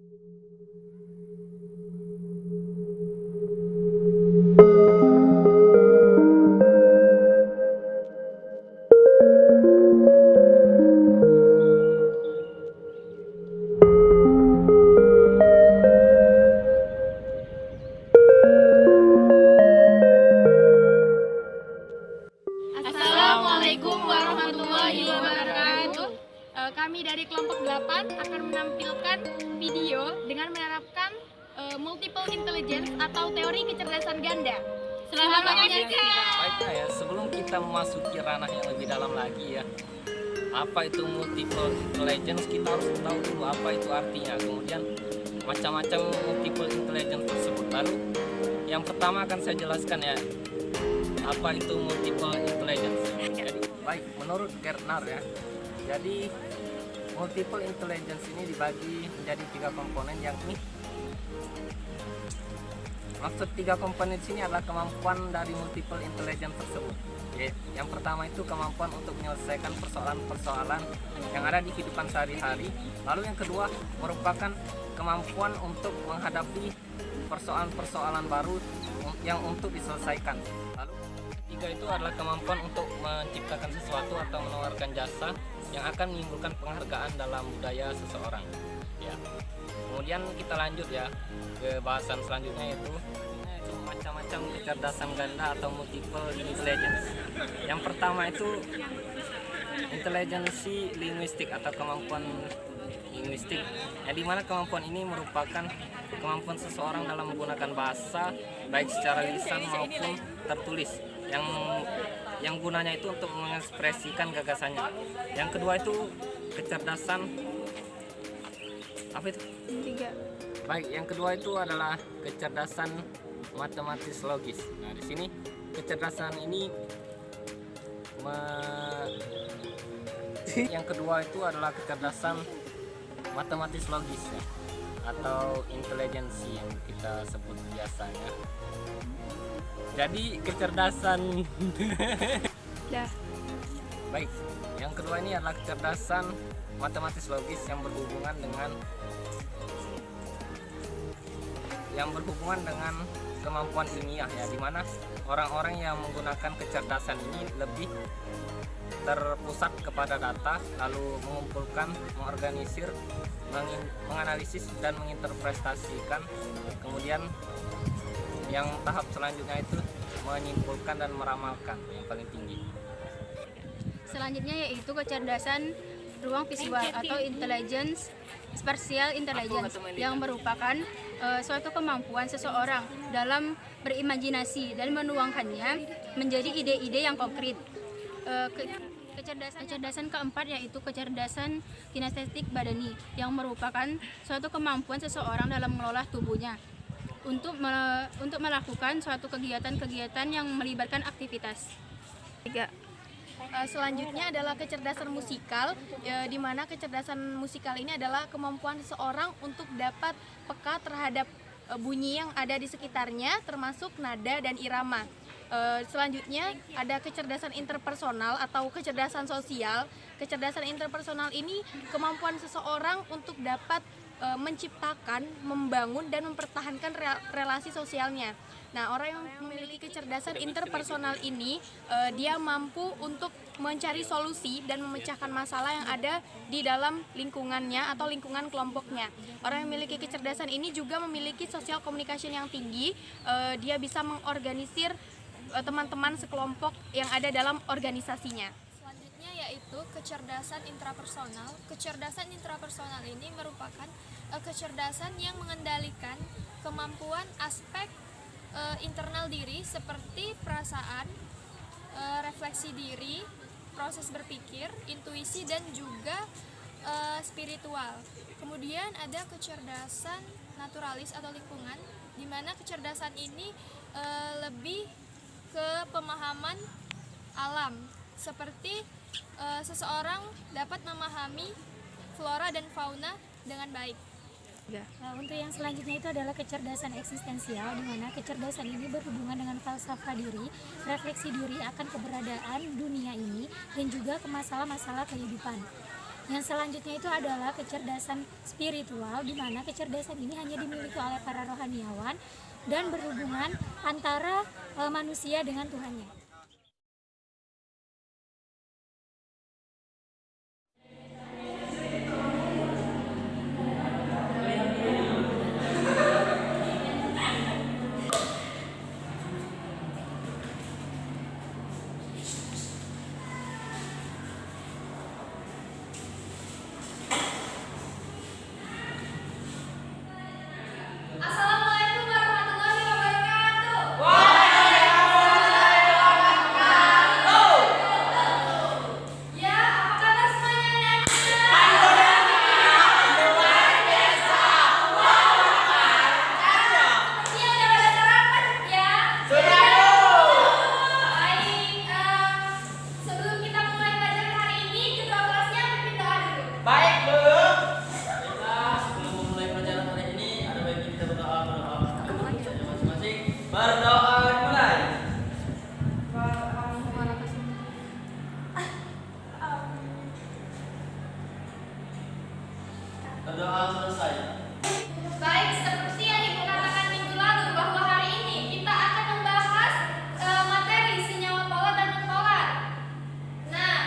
Assalamualaikum warahmatullahi wabarakatuh. Kami dari kelompok 8 akan menampilkan video dengan menerapkan multiple intelligence atau teori kecerdasan ganda. Selamat menyaksikan. Baiklah ya, sebelum kita memasuki ranah yang lebih dalam lagi ya, apa itu multiple intelligence, kita harus tahu dulu apa itu artinya. Kemudian macam-macam multiple intelligence tersebut. Lalu yang pertama akan saya jelaskan ya, apa itu multiple intelligence. Jadi, baik, menurut Gertner ya, jadi multiple intelligence ini dibagi menjadi 3 komponen, yakni maksud 3 komponen di sini adalah kemampuan dari multiple intelligence tersebut. Yang pertama itu kemampuan untuk menyelesaikan persoalan-persoalan yang ada di kehidupan sehari-hari. Lalu yang kedua merupakan kemampuan untuk menghadapi persoalan-persoalan baru yang untuk diselesaikan. Lalu ketiga itu adalah kemampuan untuk menciptakan sesuatu atau menawarkan jasa yang akan menimbulkan penghargaan dalam budaya seseorang. Ya. Kemudian kita lanjut ya ke bahasan selanjutnya, yaitu macam-macam kecerdasan ganda atau multiple intelligence. Yang pertama itu intelijensi linguistik atau kemampuan linguistik, yang dimana kemampuan ini merupakan kemampuan seseorang dalam menggunakan bahasa baik secara lisan maupun tertulis yang gunanya itu untuk mengekspresikan gagasannya. Yang kedua itu kecerdasan apa itu? 3. Baik, yang kedua itu adalah kecerdasan matematis logis. Nah, di sini kecerdasan ini yang kedua itu adalah kecerdasan matematis logis ya, atau intelijensi yang kita sebut biasanya. Jadi kecerdasan baik, yang kedua ini adalah kecerdasan matematis logis yang berhubungan dengan kemampuan ilmiah ya, dimana orang-orang yang menggunakan kecerdasan ini lebih terpusat kepada data, lalu mengumpulkan, mengorganisir, menganalisis dan menginterpretasikan. Kemudian yang tahap selanjutnya itu menyimpulkan dan meramalkan yang paling tinggi. Selanjutnya yaitu kecerdasan ruang visual atau intelligence spatial intelligence, yang merupakan suatu kemampuan seseorang dalam berimajinasi dan menuangkannya menjadi ide-ide yang konkret. Kecerdasan keempat yaitu kecerdasan kinestetik badani, yang merupakan suatu kemampuan seseorang dalam mengelola tubuhnya untuk melakukan suatu kegiatan-kegiatan yang melibatkan aktivitas. 3. Selanjutnya adalah kecerdasan musikal, di mana kecerdasan musikal ini adalah kemampuan seseorang untuk dapat peka terhadap bunyi yang ada di sekitarnya, termasuk nada dan irama. Selanjutnya ada kecerdasan interpersonal atau kecerdasan sosial. Kecerdasan interpersonal ini kemampuan seseorang untuk dapat menciptakan, membangun dan mempertahankan relasi sosialnya. Nah, orang yang memiliki kecerdasan interpersonal ini dia mampu untuk mencari solusi dan memecahkan masalah yang ada di dalam lingkungannya atau lingkungan kelompoknya. Orang yang memiliki kecerdasan ini juga memiliki social communication yang tinggi. Dia bisa mengorganisir teman-teman sekelompok yang ada dalam organisasinya. Selanjutnya yaitu kecerdasan intrapersonal. Kecerdasan intrapersonal ini merupakan kecerdasan yang mengendalikan kemampuan aspek internal diri seperti perasaan, refleksi diri, proses berpikir, intuisi dan juga spiritual. Kemudian ada kecerdasan naturalis atau lingkungan, di mana kecerdasan ini lebih ke pemahaman alam, seperti seseorang dapat memahami flora dan fauna dengan baik. Nah, untuk yang selanjutnya itu adalah kecerdasan eksistensial, di mana kecerdasan ini berhubungan dengan falsafah diri, refleksi diri akan keberadaan dunia ini, dan juga ke masalah-masalah kehidupan. Yang selanjutnya itu adalah kecerdasan spiritual, di mana kecerdasan ini hanya dimiliki oleh para rohaniawan dan berhubungan antara manusia dengan Tuhannya. Assalamualaikum warahmatullahi wabarakatuh. Ya, apa kabar semuanya? Sepertinya udah pada sarapan ya? Baik, sebelum kita mulai pelajaran hari ini, kedua kelasnya pimpin doa dulu. Baik, Bu. Baiklah, sebelum memulai pelajaran hari ini, ada baiknya kita berdoa masing-masing. Berdoa dimulai. Berdoa selesai. Baik, seperti yang Ibu katakan minggu lalu bahwa hari ini kita akan membahas materi senyawa polar dan non-polar. Nah,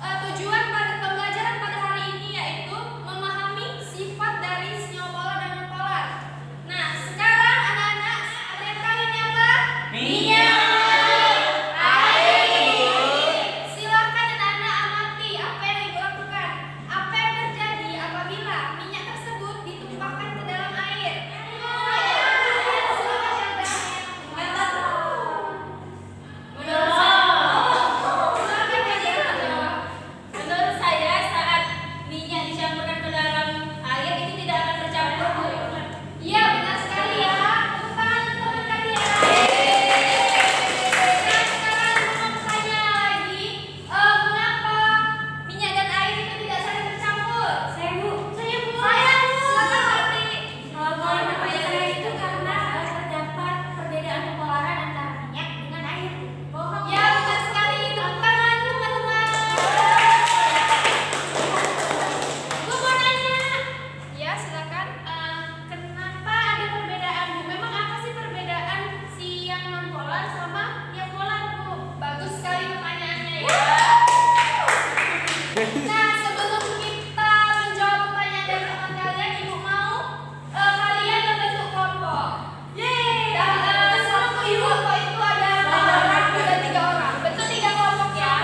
tujuan pada pembelajaran pada hari ini yaitu memahami sifat dari senyawa polar dan non-polar. Nah, sekarang anak-anak ada yang tahu ini apa? Minyak, air. Silakan anak-anak amati apa yang Ibu lakukan. Apa yang terjadi apabila minyak tersebut ditumpahkan ke dalam air? Silakan menurut saya saat minyak dicampurkan ke dalam air itu tidak akan bercampur, Bu. Iya, benar sekali ya. Tepuk tangan untuk teman kalian. Nah, sekarang mau bertanya lagi, mengapa minyak dan air itu tidak saling bercampur? Saya, Bu. Silakan Tati. Itu karena terdapat perbedaan kepolaran antara minyak dengan air. Ya, benar sekali. Tepuk tangan, teman-teman. Bu mau nanya. Ya, silakan. Kenapa ada perbedaan, Bu? Memang apa sih perbedaan si yang non polar sama yang polar, Bu? Bagus sekali pertanyaannya ya. Nah, sebelum kita menjawab pertanyaan dari teman kalian, Ibu mau kalian membentuk kelompok. Yeay. Dan satu kelompok itu ada 3 orang. Bentuk 3 kelompok ya.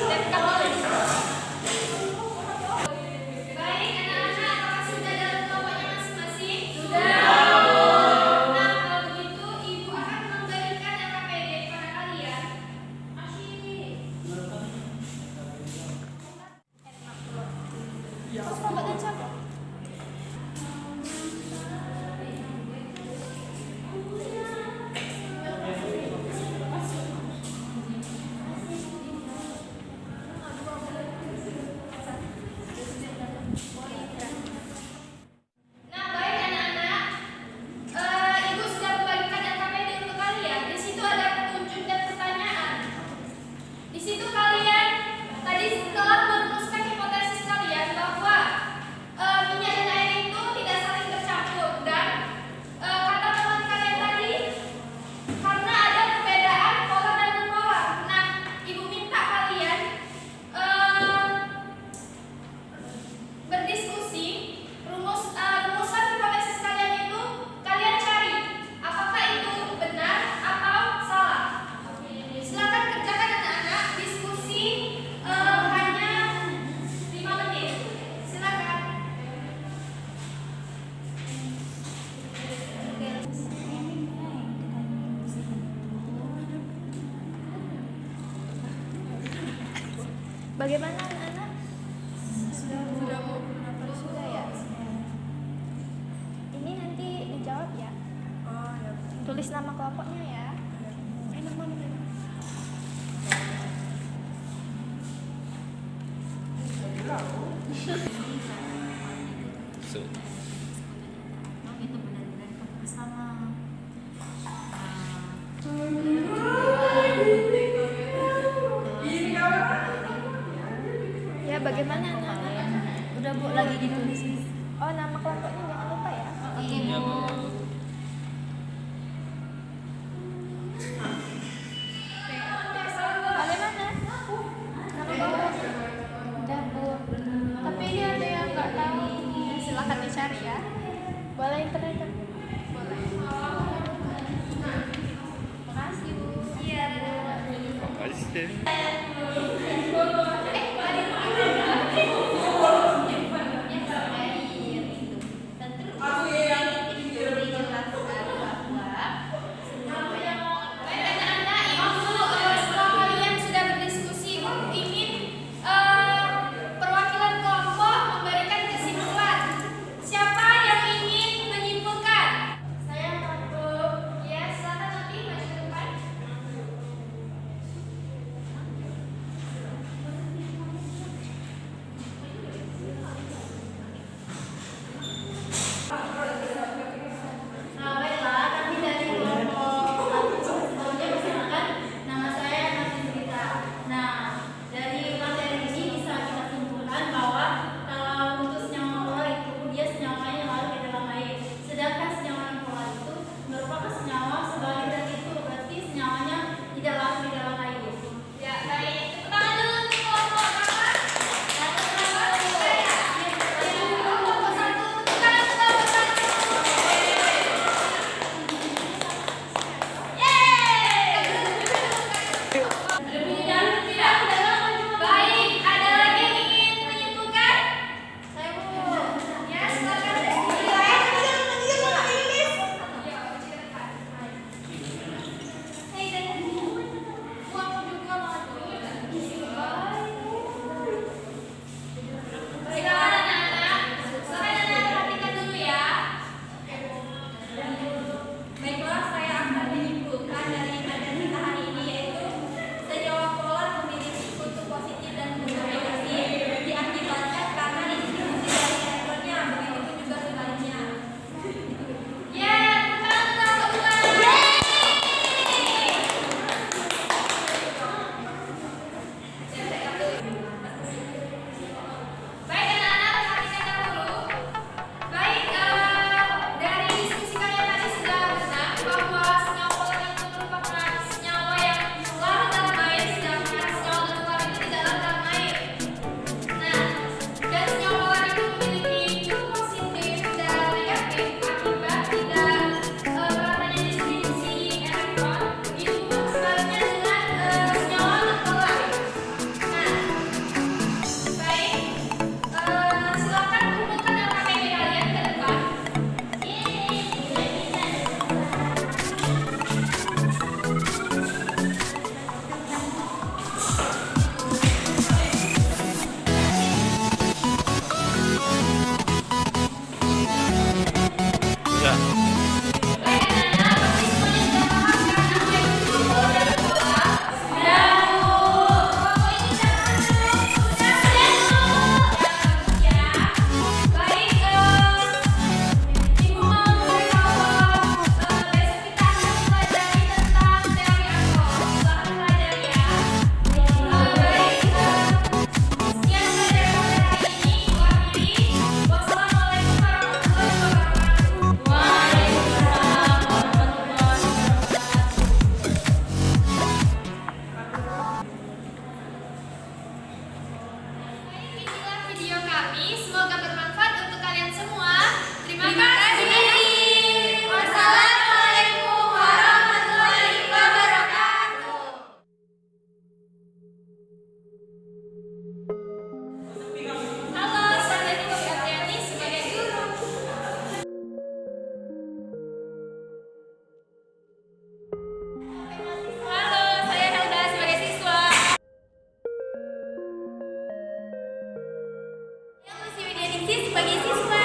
Dan kamu. Baik, anak-anak, apakah sudah dalam kelompoknya masing-masing? Sudah. Nah, kalau begitu Ibu akan memberikan LKPD kepada kalian. Terus kelompok dan siapa? Nah, baik anak-anak, Ibu sudah membagikan LKPD untuk kalian. Di situ ada petunjuk dan pertanyaan. Di situ kalian tadi telah merumuskan hipotesis kalian bahwa minyak dan air itu tidak saling bercampur dan kata teman kalian tadi karena ada perbedaan polar dan non-polar. Nah, Ibu minta kalian berdiskusi rumusan hipotesis kalian itu kalian cari apakah itu benar atau salah. Silakan kerjakan anak-anak, diskusi hanya 5 menit. Silakan. Bagaimana anak-anak? Sudah ya. Ini nanti dijawab ya. Tulis nama kelompoknya ya. Itu benar-benar bersama. Bagaimana anak-anak? Udah Bu, lagi ditulis Bu. Oh, nama kelompoknya jangan lupa ya. Oke, Iya, Bu. Bu. Bagaimana? Nama bawah. Udah, Bu. Tapi ini ada yang nggak tahu. Silakan dicari ya. Boleh internet kan? Boleh. Makasih, Bu. Iya, Bu. Setelah kalian sudah berdiskusi, ingin perwakilan kelompok memberikan kesimpulan. Siapa yang ingin menyimpulkan? Saya Bu. Ya, silakan nanti maju ke depan. Nah, baiklah, kami dari kelompok sebelumnya perkenalkan, nama saya Nafi Zurita. Nah, dari materi ini bisa kita simpulkan bahwa kalau untuk senyawa polar itu dia senyawanya larut di dalam air. Sedangkan senyawa polar itu merupakan senyawa sebalik dari itu, berarti senyawanya tidak larut di dalam air. Ya, baik. Tepuk tangan dulu untuk kelompok berapa? Satu, saya. Kelompok satu, tepuk tangan untuk kelompok satu. Baik, ada lagi yang ingin menyimpulkan? Saya Bu. Ya, silakan. Silakan anak-anak. Silakan anak-anak perhatikan dulu ya. Baiklah, saya akan menyimpulkan dari materi kita hari ini yaitu senyawa polar memiliki kutub positif dan kutub negatif diakibatkan karena distribusi dari elektronnya, begitu juga sebaliknya. Ya, tepuk tangan. Baik anak-anak, perhatikan dahulu. Baik, dari diskusi kalian tadi sudah benar bahwa senyawa polar itu merupakan senyawa yang larut dalam air, sedangkan senyawa non-polar itu tidak larut dalam air. Nah, dan senyawa polar itu memiliki kutub positif dan negatif akibat tidak meratanya distribusi elektron. Begitu pun sebaliknya dengan senyawa non-polar. Nah, baik. Silakan kumpulkan LKPD kalian ke depan. Baik anak-anak, pasti semuanya sudah paham kan apa itu polar dan polar? Sudah, Bu. Kelompok ini sudah paham belum? Sudah, bagus ya. Baik, Ibu mau memberitahu besok kita akan mempelajari tentang teori atom. Silakan pelajari ya. Baik, sekian pelajaran pada hari ini. Akhiri. Wassalamualaikum warahmatullahi wabarakatuh. Waalaikumsalam warahmatullahi wabarakatuh. Baik, inilah video kami. Semoga bermanfaat untuk kalian semua. Terima kasih. Wassalamualaikum warahmatullahi wabarakatuh. Halo, saya Niko Septiani sebagai guru. Halo, saya Helda sebagai siswa. Yang Lucy Widianingsih sebagai siswa.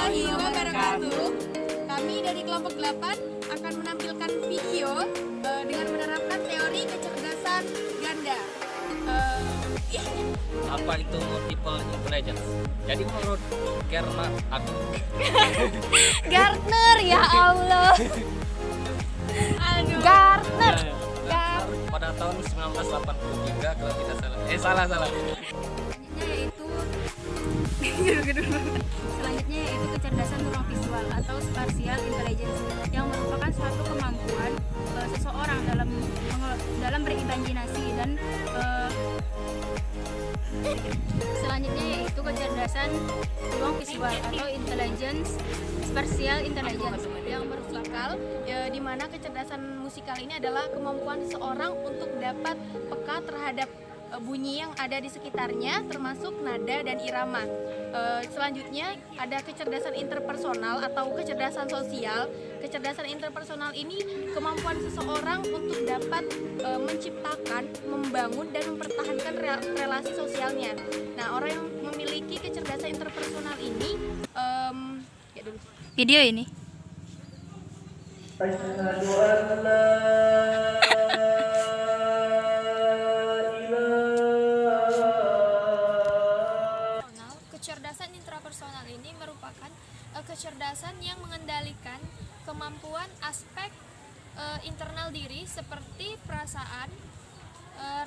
warahmatullahi wabarakatuh. Kami dari kelompok 8 akan menampilkan video dengan menerapkan teori kecerdasan ganda. Apa itu multiple intelligence? Jadi menurut Gartner, ya Allah. Gartner. pada tahun 1983 kalau tidak salah. Selanjutnya yaitu kecerdasan neurovisual atau spatial intelligence yang merupakan suatu kemampuan seseorang dalam berimajinasi dan selanjutnya yaitu kecerdasan ruang visual atau intelligence spatial intelligence Yang musikal, di mana kecerdasan musikal ini adalah kemampuan seseorang untuk dapat peka terhadap bunyi yang ada di sekitarnya, termasuk nada dan irama. Selanjutnya ada kecerdasan interpersonal atau kecerdasan sosial. Kecerdasan interpersonal ini kemampuan seseorang untuk dapat menciptakan, membangun dan mempertahankan relasi sosialnya. Nah, orang yang memiliki kecerdasan interpersonal ini video ini. Kecerdasan intrapersonal ini merupakan kecerdasan yang mengendalikan kemampuan aspek internal diri seperti perasaan,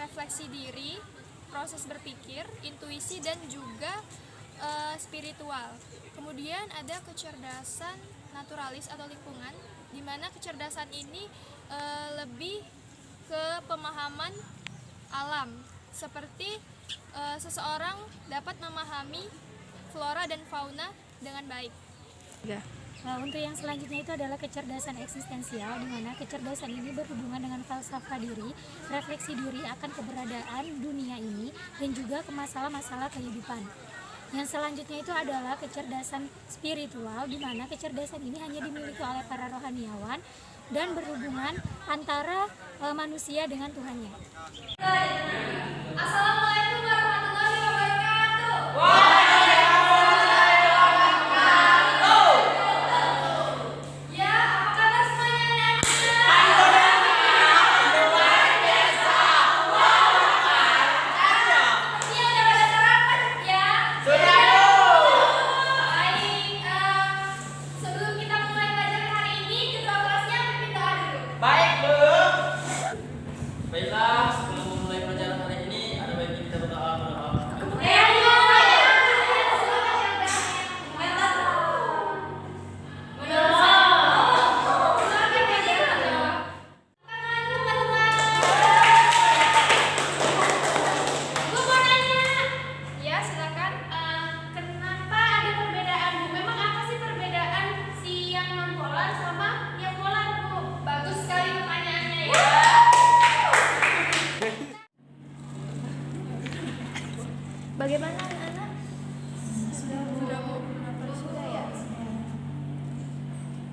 refleksi diri, proses berpikir, intuisi, dan juga spiritual. Kemudian ada kecerdasan naturalis atau lingkungan, di mana kecerdasan ini lebih ke pemahaman alam, seperti seseorang dapat memahami flora dan fauna dengan baik. Untuk yang selanjutnya itu adalah kecerdasan eksistensial, di mana kecerdasan ini berhubungan dengan falsafah diri, refleksi diri akan keberadaan dunia ini, dan juga ke masalah-masalah kehidupan. Yang selanjutnya itu adalah kecerdasan spiritual, di mana kecerdasan ini hanya dimiliki oleh para rohaniawan dan berhubungan antara manusia dengan Tuhannya. Assalamualaikum warahmatullahi wabarakatuh. Ya, apa kabar semuanya? Sepertinya udah pada sarapan ya? Baik, sebelum kita mulai pelajaran hari ini, ketua kelasnya pimpin doa dulu. Baiklah, sebelum memulai pelajaran hari ini, ada baiknya kita berdoa. Ya, silakan. Kenapa ada perbedaan, Bu? Memang apa sih perbedaan si yang non polar sama yang polar, Bu? Bagus sekali pertanyaannya ya. Bagaimana anak-anak? sudah Bu. Sudah ya?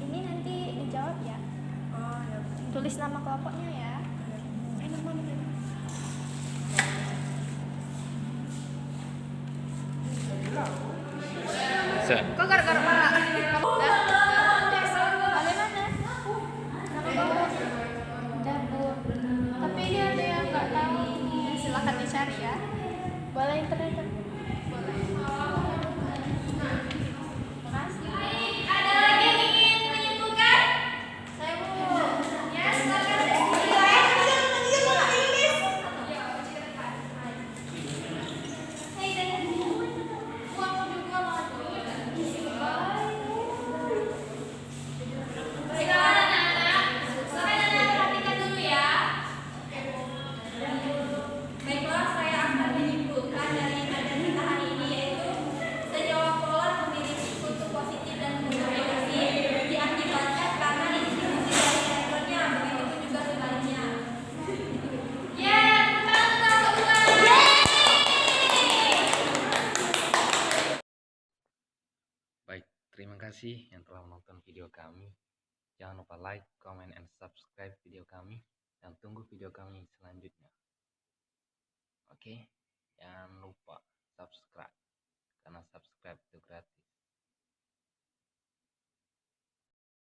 Ini nanti dijawab ya. Tulis nama kelompoknya ya. Kok gara-gara Pak? Bagaimana? Nama kelompoknya? Udah Bu. Tapi ini ada yang nggak tahu ini. Silakan dicari ya. Boleh internet? Baik, ada lagi yang ingin menyimpulkan? Saya Bu. Ya, silakan. Hei, dan Bu, aku juga mau. Silakan anak-anak. Silakan anak-anak perhatikan dulu ya. Baiklah, saya akan menyimpulkan dari materi kita hari ini, yaitu senyawa polar memiliki kutub positif dan kutub negatif diakibatkan karena distribusi dari elektronnya, begitupun juga sebaliknya. Baik, terima kasih yang telah menonton video kami. Jangan lupa like, comment, and subscribe video kami, dan tunggu video kami selanjutnya. Oke, jangan lupa subscribe, karena subscribe itu gratis.